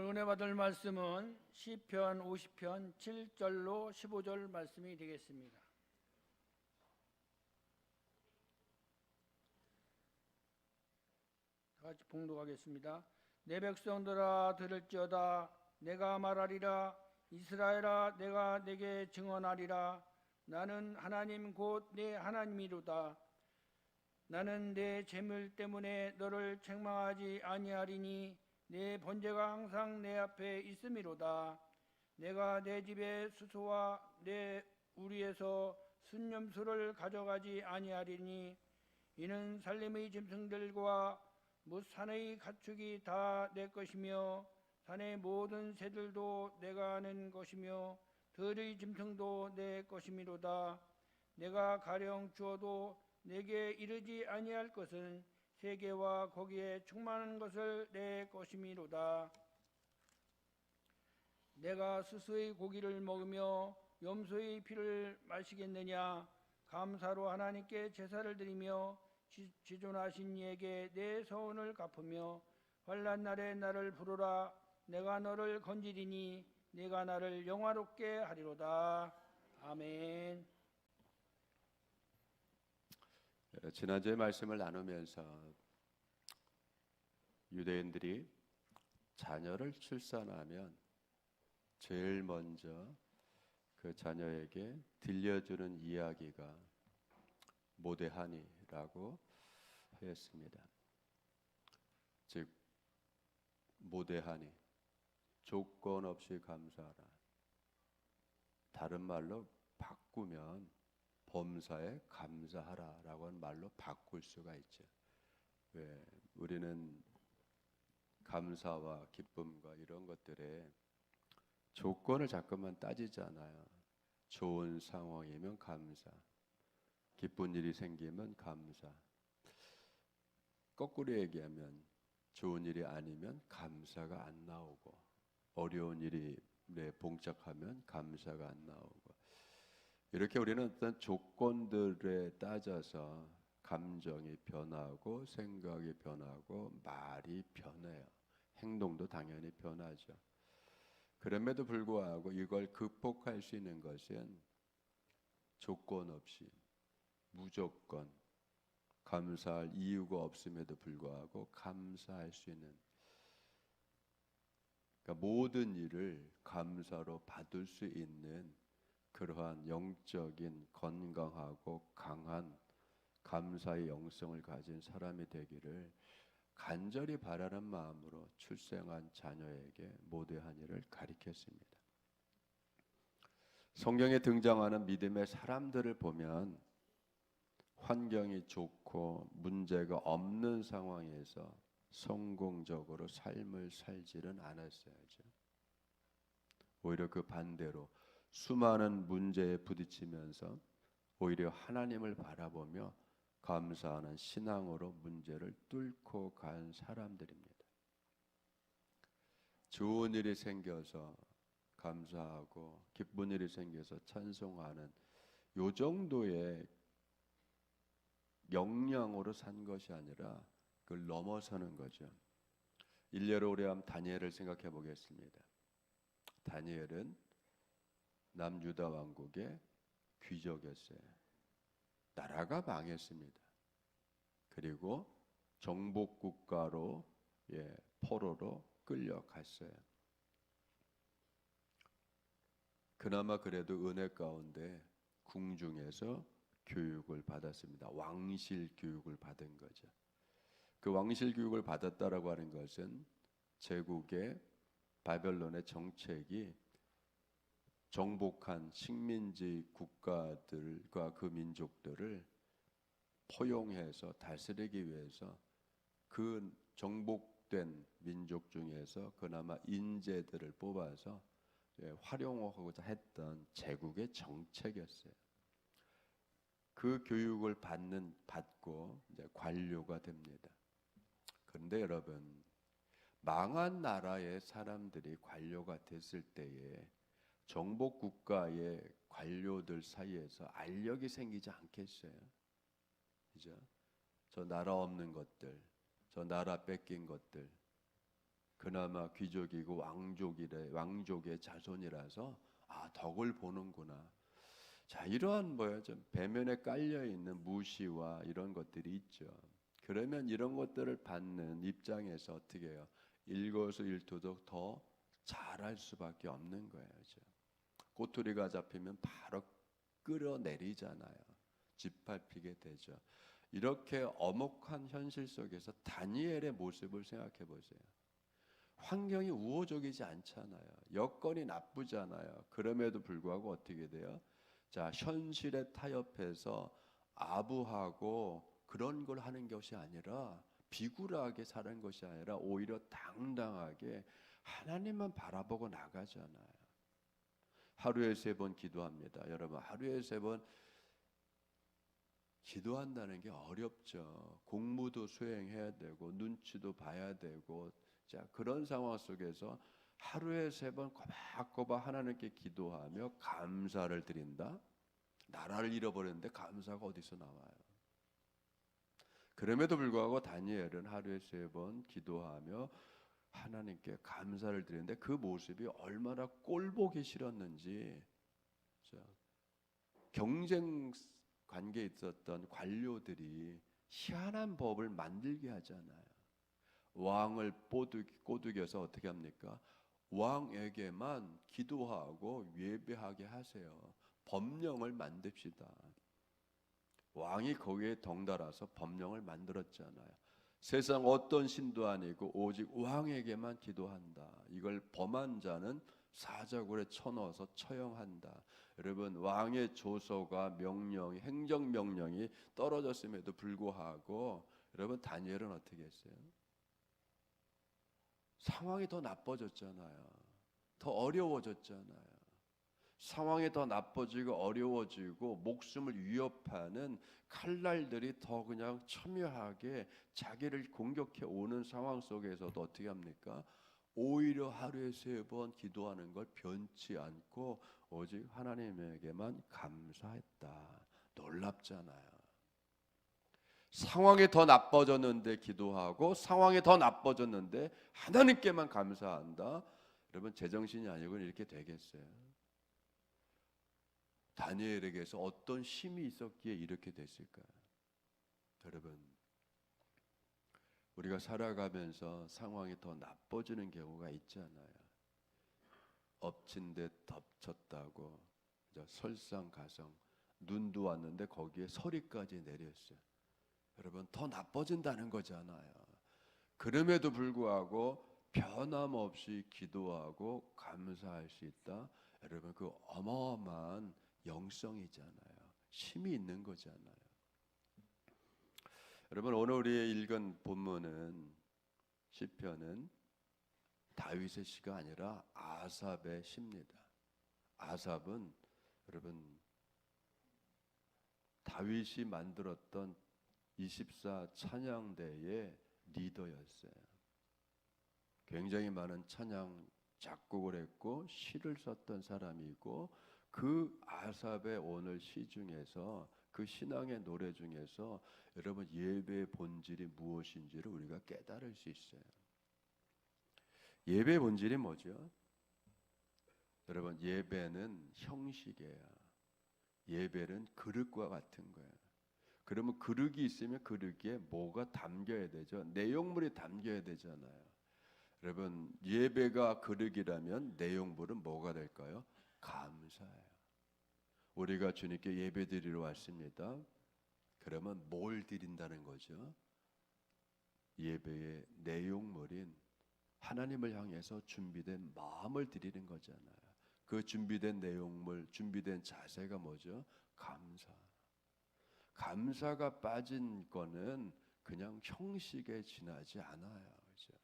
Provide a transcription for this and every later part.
은혜 받을 말씀은 시편 50편 7절로 15절 말씀이 되겠습니다. 다 같이 봉독하겠습니다. 내 백성들아 들을지어다. 내가 말하리라. 이스라엘아 내가 내게 증언하리라. 나는 하나님 곧 내 하나님이로다. 나는 내 재물 때문에 너를 책망하지 아니하리니 내 번제가 항상 내 앞에 있음이로다. 내가 내 집에 수소와 내 우리에서 순념수를 가져가지 아니하리니 이는 살림의 짐승들과 못 산의 가축이 다 내 것이며 산의 모든 새들도 내가 아는 것이며 들의 짐승도 내 것이미로다. 내가 가령 주어도 내게 이르지 아니할 것은 세계와 거기에 충만한 것을 내 것이미로다. 내가 스스의 고기를 먹으며 염소의 피를 마시겠느냐. 감사로 하나님께 제사를 드리며 지존하신 이에게 내 서원을 갚으며 환난 날에 나를 부르라. 내가 너를 건지리니 내가 나를 영화롭게 하리로다. 아멘. 지난주에 말씀을 나누면서 유대인들이 자녀를 출산하면 제일 먼저 그 자녀에게 들려주는 이야기가 모데하니라고 했습니다. 즉 모데하니, 조건 없이 감사하라. 다른 말로 바꾸면 범사에 감사하라라고 하는 말로 바꿀 수가 있죠. 왜? 우리는 감사와 기쁨과 이런 것들에 조건을 자꾸만 따지잖아요. 좋은 상황이면 감사, 기쁜 일이 생기면 감사. 거꾸로 얘기하면 좋은 일이 아니면 감사가 안 나오고, 어려운 일이 봉착하면 감사가 안 나오고, 이렇게 우리는 어떤 조건들에 따져서 감정이 변하고 생각이 변하고 말이 변해요. 행동도 당연히 변하죠. 그럼에도 불구하고 이걸 극복할 수 있는 것은 조건 없이 무조건 감사할 이유가 없음에도 불구하고 감사할 수 있는, 그러니까 모든 일을 감사로 받을 수 있는 그러한 영적인 건강하고 강한 감사의 영성을 가진 사람이 되기를 간절히 바라는 마음으로 출생한 자녀에게 모데하니를 가리켰습니다. 성경에 등장하는 믿음의 사람들을 보면 환경이 좋고 문제가 없는 상황에서 성공적으로 삶을 살지는 않았어야죠. 오히려 그 반대로 수많은 문제에 부딪히면서 오히려 하나님을 바라보며 감사하는 신앙으로 문제를 뚫고 간 사람들입니다. 좋은 일이 생겨서 감사하고 기쁜 일이 생겨서 찬송하는 요 정도의 역량으로 산 것이 아니라 그걸 넘어서는 거죠. 일례로 우리가 다니엘을 생각해 보겠습니다. 다니엘은 남유다 왕국의 귀족이었어요. 나라가 망했습니다. 그리고 정복 국가로 포로로 끌려갔어요. 그나마 그래도 은혜 가운데 궁중에서 교육을 받았습니다. 왕실 교육을 받은 거죠. 그 왕실 교육을 받았다라고 하는 것은 제국의 바벨론의 정책이 정복한 식민지 국가들과 그 민족들을 포용해서 다스리기 위해서 그 정복된 민족 중에서 그나마 인재들을 뽑아서 활용하고자 했던 제국의 정책이었어요. 그 교육을 받고 이제 관료가 됩니다. 그런데 여러분, 망한 나라의 사람들이 관료가 됐을 때에 정복 국가의 관료들 사이에서 알력이 생기지 않겠어요? 그죠? 저 나라 없는 것들, 저 나라 뺏긴 것들, 그나마 귀족이고 왕족의 자손이라서 덕을 보는구나. 자, 이러한 좀 배면에 깔려 있는 무시와 이런 것들이 있죠. 그러면 이런 것들을 받는 입장에서 어떻게 해요? 일거수일투족 더 잘할 수밖에 없는 거예요. 그죠? 꼬투리가 잡히면 바로 끌어내리잖아요. 짓밟히게 되죠. 이렇게 엄혹한 현실 속에서 다니엘의 모습을 생각해 보세요. 환경이 우호적이지 않잖아요. 여건이 나쁘잖아요. 그럼에도 불구하고 어떻게 돼요? 자, 현실에 타협해서 아부하고 그런 걸 하는 것이 아니라, 비굴하게 사는 것이 아니라 오히려 당당하게 하나님만 바라보고 나가잖아요. 하루에 3번 기도합니다. 여러분, 하루에 3번 기도한다는 게 어렵죠. 공무도 수행해야 되고 눈치도 봐야 되고, 자, 그런 상황 속에서 하루에 3번 꼬박꼬박 하나님께 기도하며 감사를 드린다. 나라를 잃어버렸는데 감사가 어디서 나와요? 그럼에도 불구하고 다니엘은 하루에 3번 기도하며 하나님께 감사를 드리는데 그 모습이 얼마나 꼴보기 싫었는지. 경쟁 관계에 있었던 관료들이 희한한 법을 만들게 하잖아요. 왕을 꼬드겨서 어떻게 합니까? 왕에게만 기도하고 예배하게 하세요. 법령을 만듭시다. 왕이 거기에 덩달아서 법령을 만들었잖아요. 세상 어떤 신도 아니고 오직 왕에게만 기도한다. 이걸 범한 자는 사자굴에 쳐넣어서 처형한다. 여러분, 왕의 조서가 명령이, 행정명령이 떨어졌음에도 불구하고 여러분, 다니엘은 어떻게 했어요? 상황이 더 나빠졌잖아요. 더 어려워졌잖아요. 상황이 더 나빠지고 어려워지고 목숨을 위협하는 칼날들이 더 그냥 첨예하게 자기를 공격해 오는 상황 속에서도 어떻게 합니까? 오히려 하루에 3번 기도하는 걸 변치 않고 오직 하나님에게만 감사했다. 놀랍잖아요. 상황이 더 나빠졌는데 기도하고, 상황이 더 나빠졌는데 하나님께만 감사한다. 여러분, 제정신이 아니고 이렇게 되겠어요? 다니엘에게서 어떤 힘이 있었기에 이렇게 됐을까요? 여러분, 우리가 살아가면서 상황이 더 나빠지는 경우가 있잖아요. 엎친 데 덮쳤다고, 설상가상, 눈도 왔는데 거기에 서리까지 내렸어요. 여러분, 더 나빠진다는 거잖아요. 그럼에도 불구하고 변함없이 기도하고 감사할 수 있다. 여러분, 그 어마어마한 영성이잖아요. 힘이 있는 거잖아요. 여러분, 오늘 우리 읽은 본문은, 시편은 다윗의 시가 아니라 아삽의 시입니다. 아삽은 여러분, 다윗이 만들었던 24 찬양대의 리더였어요. 굉장히 많은 찬양 작곡을 했고 시를 썼던 사람이고, 그 아삽의 오늘 시 중에서, 그 신앙의 노래 중에서 여러분, 예배의 본질이 무엇인지를 우리가 깨달을 수 있어요. 예배의 본질이 뭐죠? 여러분, 예배는 형식이에요. 예배는 그릇과 같은 거예요. 그러면 그릇이 있으면 그릇에 뭐가 담겨야 되죠? 내용물이 담겨야 되잖아요. 여러분, 예배가 그릇이라면 내용물은 뭐가 될까요? 감사예요. 우리가 주님께 예배 드리러 왔습니다. 그러면 뭘 드린다는 거죠? 예배의 내용물인 하나님을 향해서 준비된 마음을 드리는 거잖아요. 그 준비된 내용물, 준비된 자세가 뭐죠? 감사. 감사가 빠진 거는 그냥 형식에 지나지 않아요. 그렇죠?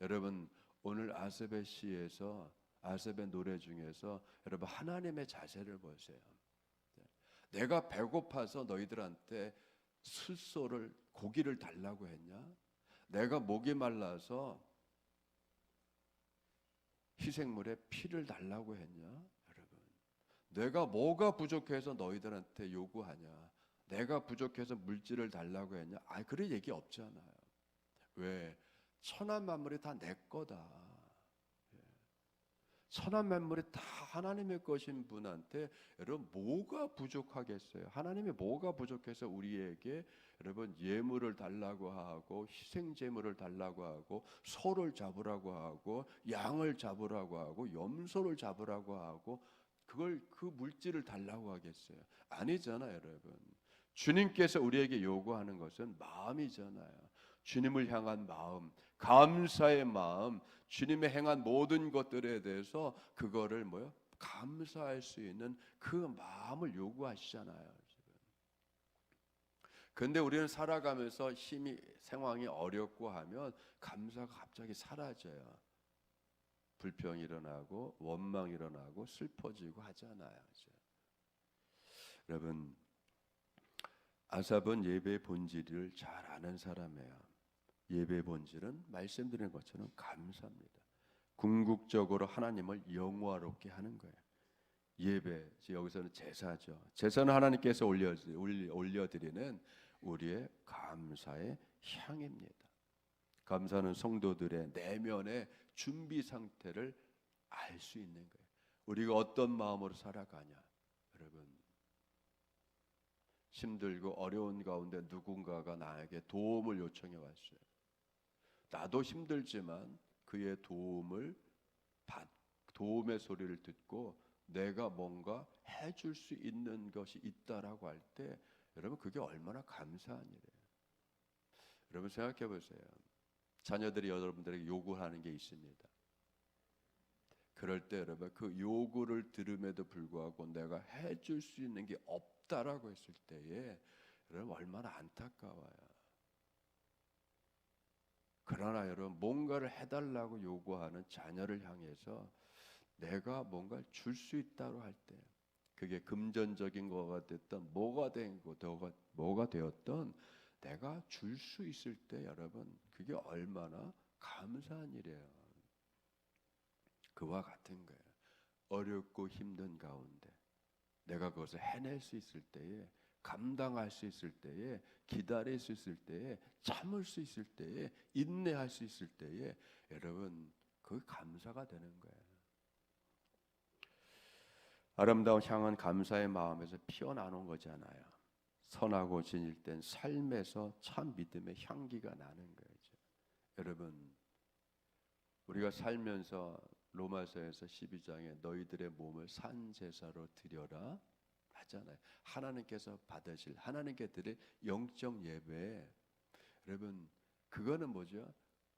여러분, 오늘 아삽의 시에서, 아삽의 노래 중에서 여러분, 하나님의 자세를 보세요. 내가 배고파서 너희들한테 숫소를, 고기를 달라고 했냐? 내가 목이 말라서 희생물에 피를 달라고 했냐? 여러분, 내가 뭐가 부족해서 너희들한테 요구하냐? 내가 부족해서 물질을 달라고 했냐? 그런 얘기 없잖아요. 왜? 천한 만물이 다 내 거다. 천한 만물이 다 하나님의 것인 분한테 여러분 뭐가 부족하겠어요? 하나님이 뭐가 부족해서 우리에게 여러분 예물을 달라고 하고 희생 제물을 달라고 하고 소를 잡으라고 하고 양을 잡으라고 하고 염소를 잡으라고 하고 그걸 그 물질을 달라고 하겠어요? 아니잖아요, 여러분. 주님께서 우리에게 요구하는 것은 마음이잖아요. 주님을 향한 마음, 감사의 마음, 주님의 행한 모든 것들에 대해서 그거를 뭐요? 감사할 수 있는 그 마음을 요구하시잖아요. 근데 우리는 살아가면서 힘이 상황이 어렵고 하면 감사가 갑자기 사라져요. 불평이 일어나고 원망이 일어나고 슬퍼지고 하잖아요. 그죠? 여러분, 아삽은 예배의 본질을 잘 아는 사람이에요. 예배의 본질은 말씀드린 것처럼 감사입니다. 궁극적으로 하나님을 영화롭게 하는 거예요. 예배, 여기서는 제사죠. 제사는 하나님께서 올려드리는 우리의 감사의 향입니다. 감사는 성도들의 내면의 준비 상태를 알 수 있는 거예요. 우리가 어떤 마음으로 살아가냐. 여러분, 힘들고 어려운 가운데 누군가가 나에게 도움을 요청해 왔어요. 나도 힘들지만 그의 도움의 소리를 듣고 내가 뭔가 해줄 수 있는 것이 있다라고 할 때 여러분 그게 얼마나 감사한 일이에요. 여러분 생각해 보세요. 자녀들이 여러분들에게 요구하는 게 있습니다. 그럴 때 여러분 그 요구를 들음에도 불구하고 내가 해줄 수 있는 게 없다라고 했을 때에 여러분 얼마나 안타까워요. 그러나 여러분 뭔가를 해달라고 요구하는 자녀를 향해서 내가 뭔가를 줄 수 있다고 할 때 그게 금전적인 거가 됐던 뭐가 되었던 내가 줄 수 있을 때 여러분 그게 얼마나 감사한 일이에요. 그와 같은 거예요. 어렵고 힘든 가운데 내가 그것을 해낼 수 있을 때에 감당할 수 있을 때에 기다릴 수 있을 때에 참을 수 있을 때에 인내할 수 있을 때에 여러분 그 감사가 되는 거예요. 아름다운 향은 감사의 마음에서 피어나는 거잖아요. 선하고 진일된 삶에서 참 믿음의 향기가 나는 거죠. 여러분 우리가 살면서 로마서에서 12장에 너희들의 몸을 산제사로 드려라 하잖아요. 하나님께서 받으실 하나님께 드릴 영적 예배. 여러분 그거는 뭐죠?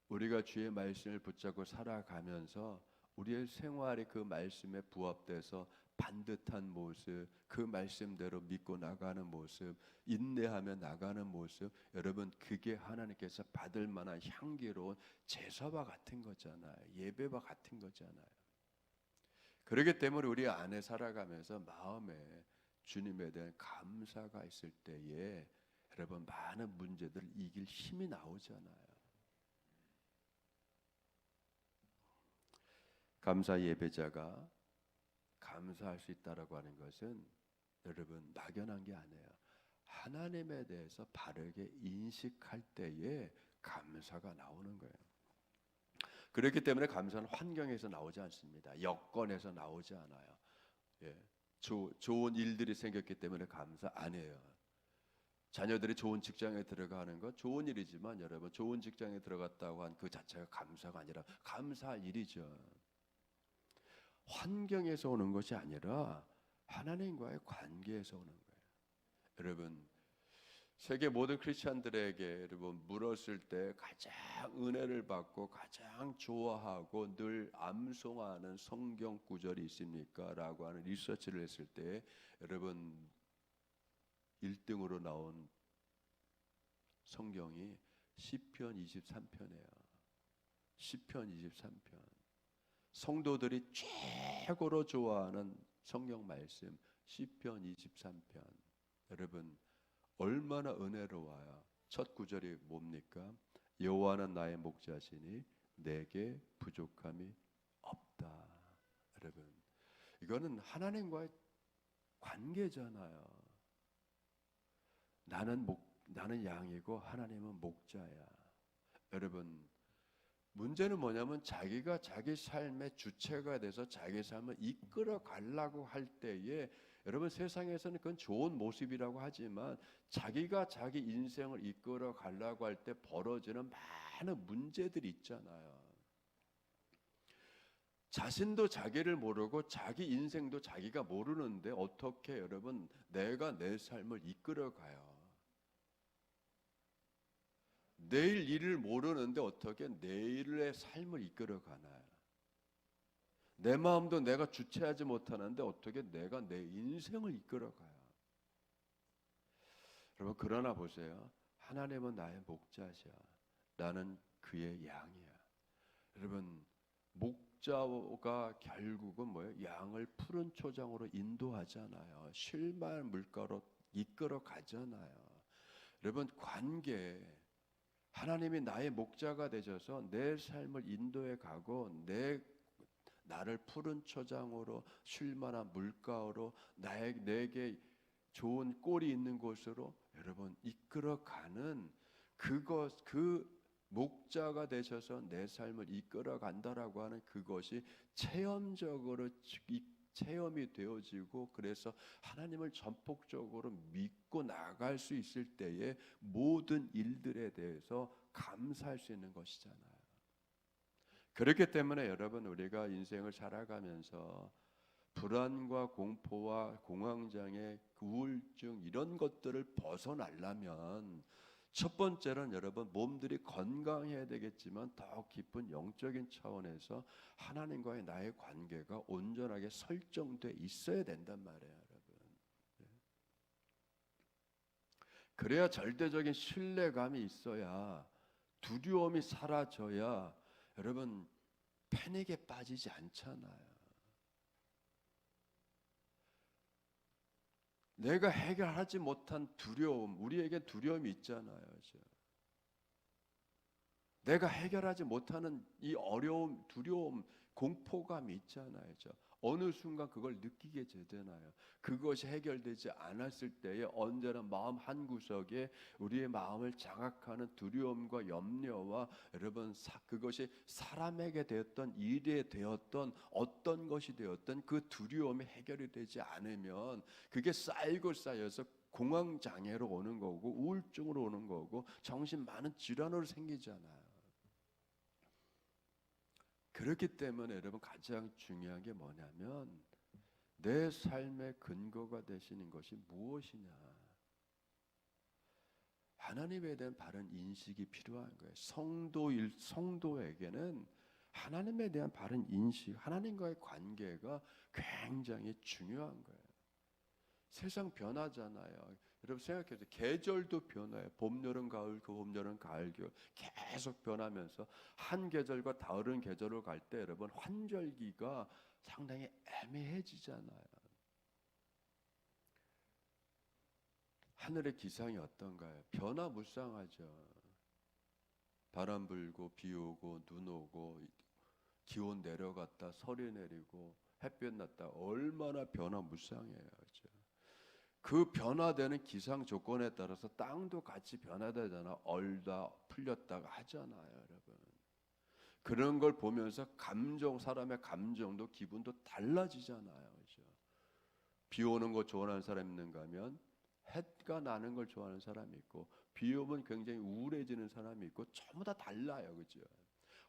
우리가 주의 말씀을 붙잡고 살아가면서 우리의 생활이 그 말씀에 부합돼서 반듯한 모습, 그 말씀대로 믿고 나가는 모습, 인내하며 나가는 모습, 여러분 그게 하나님께서 받을 만한 향기로운 제사와 같은 거잖아요. 예배와 같은 거잖아요. 그렇기 때문에 우리 안에 살아가면서 마음에 주님에 대한 감사가 있을 때에 여러분 많은 문제들을 이길 힘이 나오잖아요. 감사 예배자가 감사할 수 있다라고 하는 것은 여러분 막연한 게 아니에요. 하나님에 대해서 바르게 인식할 때에 감사가 나오는 거예요. 그렇기 때문에 감사는 환경에서 나오지 않습니다. 여건에서 나오지 않아요. 예. 좋은 일들이 생겼기 때문에 감사 안 해요. 자녀들이 좋은 직장에 들어가는 건 좋은 일이지만 여러분 좋은 직장에 들어갔다고 한 그 자체가 감사가 아니라 감사할 일이죠. 환경에서 오는 것이 아니라 하나님과의 관계에서 오는 거예요. 여러분 세계 모든 크리스찬들에게 여러분 물었을 때 가장 은혜를 받고 가장 좋아하고 늘 암송하는 성경 구절이 있습니까? 라고 하는 리서치를 했을 때 여러분 1등으로 나온 성경이 시편 23편이에요. 시편 23편. 성도들이 최고로 좋아하는 성경 말씀 시편 23편. 여러분 얼마나 은혜로워요. 첫 구절이 뭡니까? 여호와는 나의 목자시니 내게 부족함이 없다. 여러분 이거는 하나님과의 관계잖아요. 나는 양이고 하나님은 목자야. 여러분 문제는 뭐냐면 자기가 자기 삶의 주체가 돼서 자기 삶을 이끌어 가려고 할 때에 여러분 세상에서는 그건 좋은 모습이라고 하지만 자기가 자기 인생을 이끌어 가려고 할 때 벌어지는 많은 문제들이 있잖아요. 자신도 자기를 모르고 자기 인생도 자기가 모르는데 어떻게 여러분 내가 내 삶을 이끌어 가요? 내일 일을 모르는데 어떻게 내일의 삶을 이끌어 가나요? 내 마음도 내가 주체하지 못하는데 어떻게 내가 내 인생을 이끌어 가요? 여러분 그러나 보세요. 하나님은 나의 목자시야. 나는 그의 양이야. 여러분 목자가 결국은 뭐예요? 양을 푸른 초장으로 인도하잖아요. 쉴만한 물가로 이끌어 가잖아요. 여러분 관계 하나님이 나의 목자가 되셔서 내 삶을 인도해 가고 나를 푸른 초장으로 쉴만한 물가로 내게 좋은 꼴이 있는 곳으로 여러분 이끌어가는 그 목자가 되셔서 내 삶을 이끌어 간다라고 하는 그것이 체험적으로 체험이 되어지고 그래서 하나님을 전폭적으로 믿고 나갈 수 있을 때에 모든 일들에 대해서 감사할 수 있는 것이잖아요. 그렇기 때문에 여러분 우리가 인생을 살아가면서 불안과 공포와 공황장애, 우울증 이런 것들을 벗어나려면 첫 번째는 여러분 몸들이 건강해야 되겠지만 더 깊은 영적인 차원에서 하나님과의 나의 관계가 온전하게 설정돼 있어야 된단 말이에요, 여러분. 그래야 절대적인 신뢰감이 있어야 두려움이 사라져야 여러분 패닉에 빠지지 않잖아요. 내가 해결하지 못한 두려움, 우리에게 두려움이 있잖아요. 그렇죠? 내가 해결하지 못하는 이 어려움, 두려움, 공포감이 있잖아요. 그렇죠? 어느 순간 그걸 느끼게 되잖아요. 그것이 해결되지 않았을 때에 언제나 마음 한구석에 우리의 마음을 장악하는 두려움과 염려와 여러분 그것이 사람에게 되었던 일에 되었던 어떤 것이 되었던 그 두려움이 해결이 되지 않으면 그게 쌓이고 쌓여서 공황장애로 오는 거고 우울증으로 오는 거고 정신 많은 질환으로 생기잖아요. 그렇기 때문에 여러분 가장 중요한 게 뭐냐면 내 삶의 근거가 되시는 것이 무엇이냐. 하나님에 대한 바른 인식이 필요한 거예요. 성도에게는 하나님에 대한 바른 인식, 하나님과의 관계가 굉장히 중요한 거예요. 세상 변하잖아요. 여러분 생각해보세요. 계절도 변해요. 봄, 여름, 가을, 그 봄, 여름, 가을, 겨울 계속 변하면서 한 계절과 다른 계절로 갈 때 여러분 환절기가 상당히 애매해지잖아요. 하늘의 기상이 어떤가요? 변화무쌍하죠. 바람 불고 비 오고 눈 오고 기온 내려갔다 서리 내리고 햇볕 났다 얼마나 변화무쌍해요. 그렇죠? 그 변화되는 기상 조건에 따라서 땅도 같이 변화되잖아. 얼다 풀렸다가 하잖아요, 여러분. 그런 걸 보면서 사람의 감정도 기분도 달라지잖아요, 그렇죠? 비 오는 거 좋아하는 사람 있는가 하면 해가 나는 걸 좋아하는 사람이 있고 비 오면 굉장히 우울해지는 사람이 있고 전부 다 달라요, 그렇죠?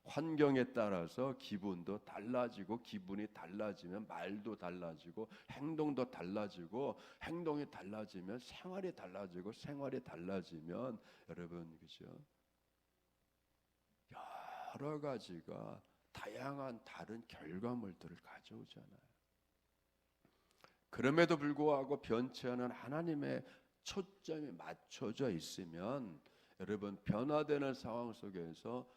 환경에 따라서 기분도 달라지고 기분이 달라지면 말도 달라지고 행동도 달라지고 행동이 달라지면 생활이 달라지고 생활이 달라지면 여러분 그죠? 여러 가지가 다양한 다른 결과물들을 가져오잖아요. 그럼에도 불구하고 변치 않은 하나님의 초점이 맞춰져 있으면 여러분 변화되는 상황 속에서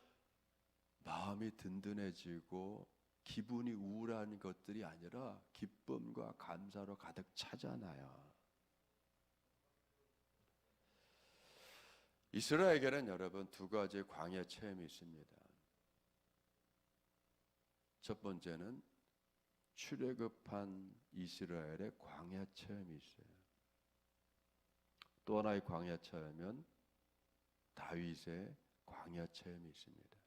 마음이 든든해지고 기분이 우울한 것들이 아니라 기쁨과 감사로 가득 차잖아요. 이스라엘에게는 여러분 두 가지 광야 체험이 있습니다. 첫 번째는 출애굽한 이스라엘의 광야 체험이 있어요. 또 하나의 광야 체험은 다윗의 광야 체험이 있습니다.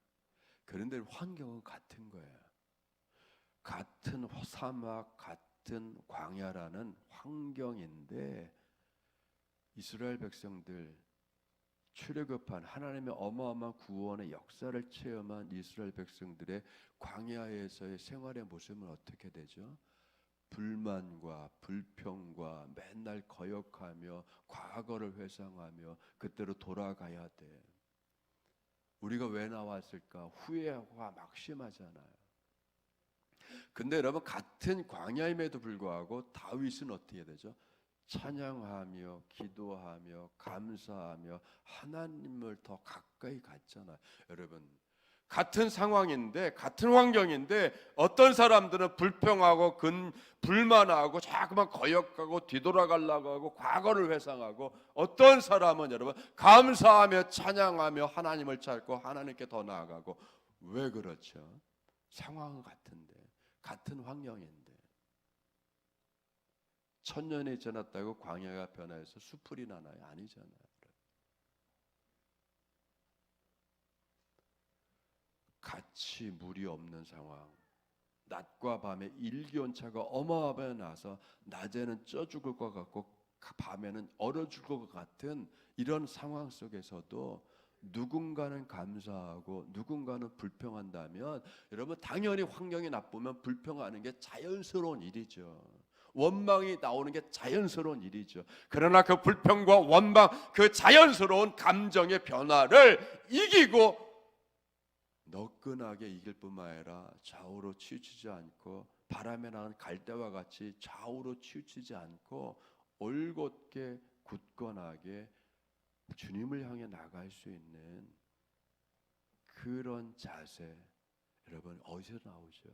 그런데 환경은 같은 거예요. 같은 사막, 같은 광야라는 환경인데 이스라엘 백성들 출애굽한 하나님의 어마어마한 구원의 역사를 체험한 이스라엘 백성들의 광야에서의 생활의 모습은 어떻게 되죠? 불만과 불평과 맨날 거역하며 과거를 회상하며 그때로 돌아가야 돼. 우리가 왜 나왔을까? 후회가 막심하잖아요. 근데 여러분 같은 광야임에도 불구하고 다윗은 어떻게 되죠? 찬양하며 기도하며 감사하며 하나님을 더 가까이 갔잖아요. 여러분 같은 상황인데 같은 환경인데 어떤 사람들은 불평하고 불만하고 자꾸만 거역하고 뒤돌아가려고 하고 과거를 회상하고 어떤 사람은 여러분 감사하며 찬양하며 하나님을 찾고 하나님께 더 나아가고 왜 그렇죠? 상황은 같은데 같은 환경인데 천년이 지났다고 광야가 변화해서 수풀이 나나요? 아니잖아요. 같이 물이 없는 상황, 낮과 밤의 일기온차가 어마어마하게 나서 낮에는 쪄 죽을 것 같고 밤에는 얼어 죽을 것 같은 이런 상황 속에서도 누군가는 감사하고 누군가는 불평한다면 여러분 당연히 환경이 나쁘면 불평하는 게 자연스러운 일이죠. 원망이 나오는 게 자연스러운 일이죠. 그러나 그 불평과 원망, 그 자연스러운 감정의 변화를 이기고 너끈하게 이길 뿐만 아니라 좌우로 치우치지 않고 바람에 나는 갈대와 같이 좌우로 치우치지 않고 올곧게 굳건하게 주님을 향해 나갈 수 있는 그런 자세, 여러분 어디서 나오죠?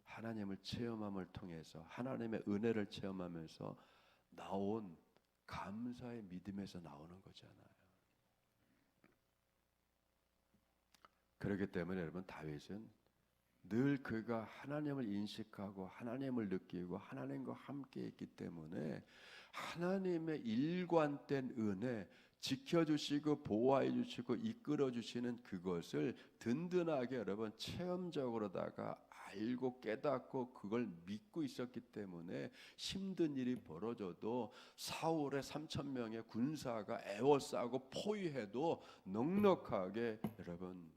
하나님을 체험함을 통해서 하나님의 은혜를 체험하면서 나온 감사의 믿음에서 나오는 거잖아요. 그렇기 때문에 여러분 다윗은 늘 그가 하나님을 인식하고 하나님을 느끼고 하나님과 함께 있기 때문에 하나님의 일관된 은혜 지켜주시고 보호해 주시고 이끌어 주시는 그것을 든든하게 여러분 체험적으로다가 알고 깨닫고 그걸 믿고 있었기 때문에 힘든 일이 벌어져도 사울의 3,000명의 군사가 애워싸고 포위해도 넉넉하게 여러분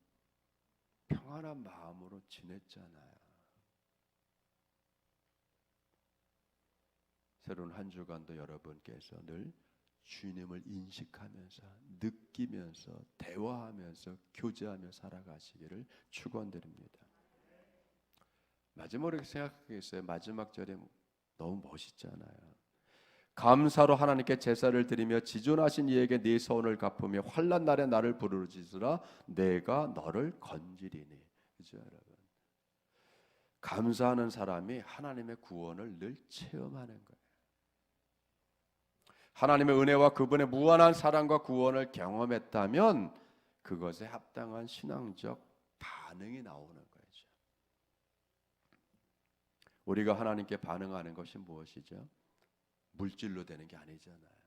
평안한 마음으로 지냈잖아요. 새로운 한 주간도 여러분께서 늘 주님을 인식하면서 느끼면서 대화하면서 교제하며 살아가시기를 축원드립니다. 마지막으로 생각하겠어요. 마지막 절에 너무 멋있잖아요. 감사로 하나님께 제사를 드리며 지존하신 이에게 네 서원을 갚으며 환난 날에 나를 부르짖으라 내가 너를 건지리니. 그죠 여러분? 감사하는 사람이 하나님의 구원을 늘 체험하는 거예요. 하나님의 은혜와 그분의 무한한 사랑과 구원을 경험했다면 그것에 합당한 신앙적 반응이 나오는 거죠. 우리가 하나님께 반응하는 것이 무엇이죠? 물질로 되는 게 아니잖아요.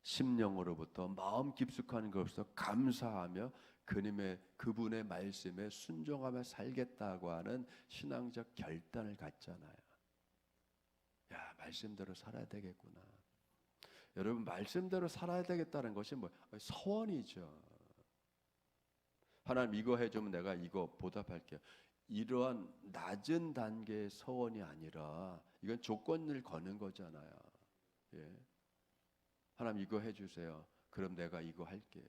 심령으로부터 마음 깊숙한 것으로 감사하며 그분의 말씀에 순종하며 살겠다고 하는 신앙적 결단을 갖잖아요. 야, 말씀대로 살아야 되겠구나. 여러분 말씀대로 살아야 되겠다는 것이 뭐 서원이죠. 하나님 이거 해주면 내가 이거 보답할게요. 이러한 낮은 단계의 서원이 아니라 이건 조건을 거는 거잖아요. 예. 하나님 이거 해주세요. 그럼 내가 이거 할게요.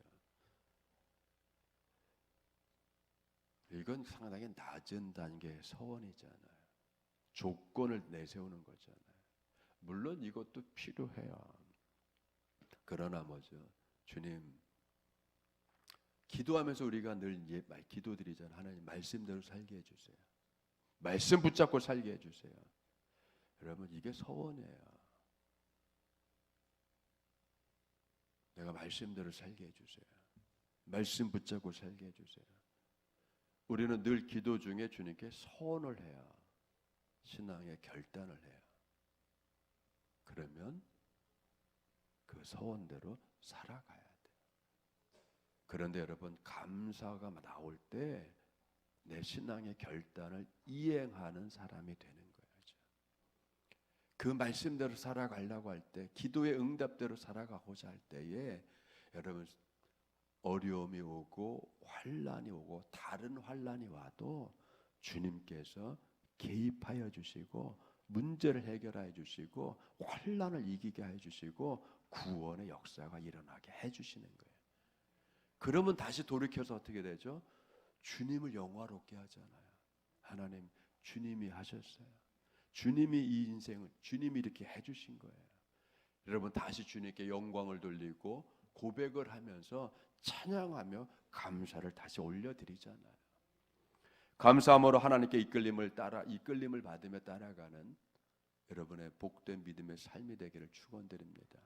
이건 상당히 낮은 단계의 서원이잖아요. 조건을 내세우는 거잖아요. 물론 이것도 필요해요. 그러나 뭐죠? 주님 기도하면서 우리가 늘 기도드리잖아요. 하나님 말씀대로 살게 해주세요. 말씀 붙잡고 살게 해주세요. 여러분 이게 서원이에요. 내가 말씀대로 살게 해주세요. 말씀 붙잡고 살게 해주세요. 우리는 늘 기도 중에 주님께 서원을 해야 신앙의 결단을 해요. 그러면 그 서원대로 살아가야 돼요. 그런데 여러분, 감사가 나올 때 내 신앙의 결단을 이행하는 사람이 되는 거예요. 그 말씀대로 살아가려고 할 때, 기도의 응답대로 살아가고자 할 때에 여러분, 어려움이 오고 환난이 오고 다른 환난이 와도 주님께서 개입하여 주시고 문제를 해결해 주시고 환난을 이기게 해 주시고 구원의 역사가 일어나게 해 주시는 거예요. 그러면 다시 돌이켜서 어떻게 되죠? 주님을 영화롭게 하잖아요. 하나님, 주님이 하셨어요. 주님이 이 인생을 주님이 이렇게 해 주신 거예요. 여러분, 다시 주님께 영광을 돌리고 고백을 하면서 찬양하며 감사를 다시 올려드리잖아요. 감사함으로 하나님께 이끌림을 받으며 따라가는 여러분의 복된 믿음의 삶이 되기를 축원드립니다.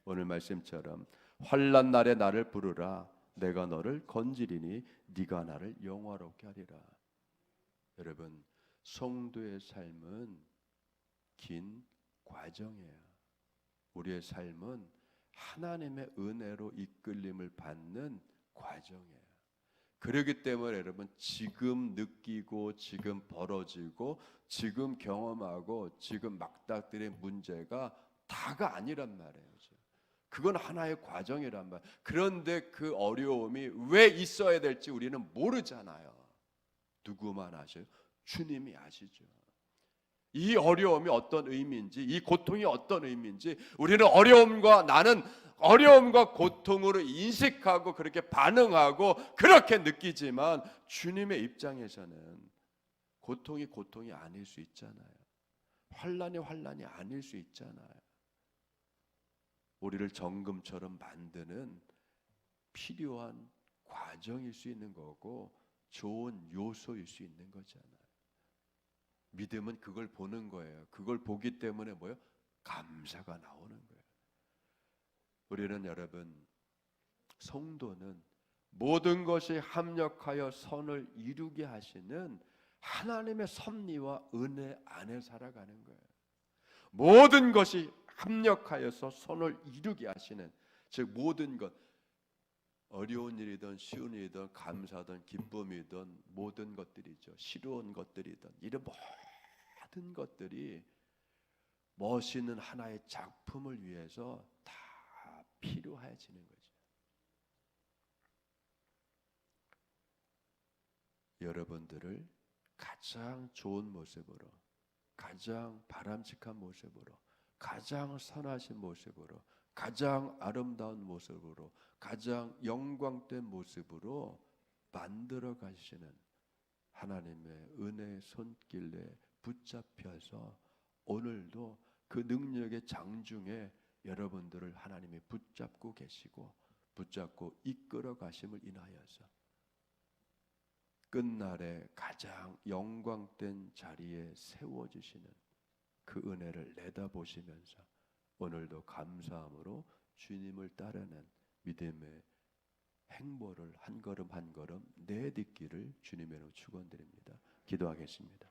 오늘 말씀처럼 환난 날에 나를 부르라. 내가 너를 건지리니 네가 나를 영화롭게 하리라. 여러분, 성도의 삶은 긴 과정이에요. 우리의 삶은 하나님의 은혜로 이끌림을 받는 과정이에요. 그렇기 때문에 여러분, 지금 느끼고 지금 벌어지고 지금 경험하고 지금 막닥뜨린 문제가 다가 아니란 말이에요. 그건 하나의 과정이란 말. 그런데 그 어려움이 왜 있어야 될지 우리는 모르잖아요. 누구만 아셔요? 주님이 아시죠. 이 어려움이 어떤 의미인지, 이 고통이 어떤 의미인지 우리는 나는 어려움과 고통으로 인식하고 그렇게 반응하고 그렇게 느끼지만 주님의 입장에서는 고통이 아닐 수 있잖아요. 환난이 아닐 수 있잖아요. 우리를 정금처럼 만드는 필요한 과정일 수 있는 거고 좋은 요소일 수 있는 거잖아요. 믿음은 그걸 보는 거예요. 그걸 보기 때문에 뭐예요? 감사가 나오는 거예요. 우리는 여러분, 성도는 모든 것이 합력하여 선을 이루게 하시는 하나님의 섭리와 은혜 안에 살아가는 거예요. 모든 것이 합력하여서 선을 이루게 하시는, 즉 모든 것, 어려운 일이든 쉬운 일이든 감사든 기쁨이든 모든 것들이죠. 시루운 것들이든 이런 모든 것들이 멋있는 하나의 작품을 위해서 다 필요해지는 거죠. 여러분들을 가장 좋은 모습으로, 가장 바람직한 모습으로, 가장 선하신 모습으로, 가장 아름다운 모습으로, 가장 영광된 모습으로 만들어 가시는 하나님의 은혜의 손길에 붙잡혀서 오늘도 그 능력의 장중에 여러분들을 하나님이 붙잡고 계시고 붙잡고 이끌어 가심을 인하여서 끝날에 가장 영광된 자리에 세워주시는 그 은혜를 내다보시면서 오늘도 감사함으로 주님을 따르는 믿음의 행보를 한 걸음 한 걸음 내딛기를 주님의 이름으로 축원드립니다. 기도하겠습니다.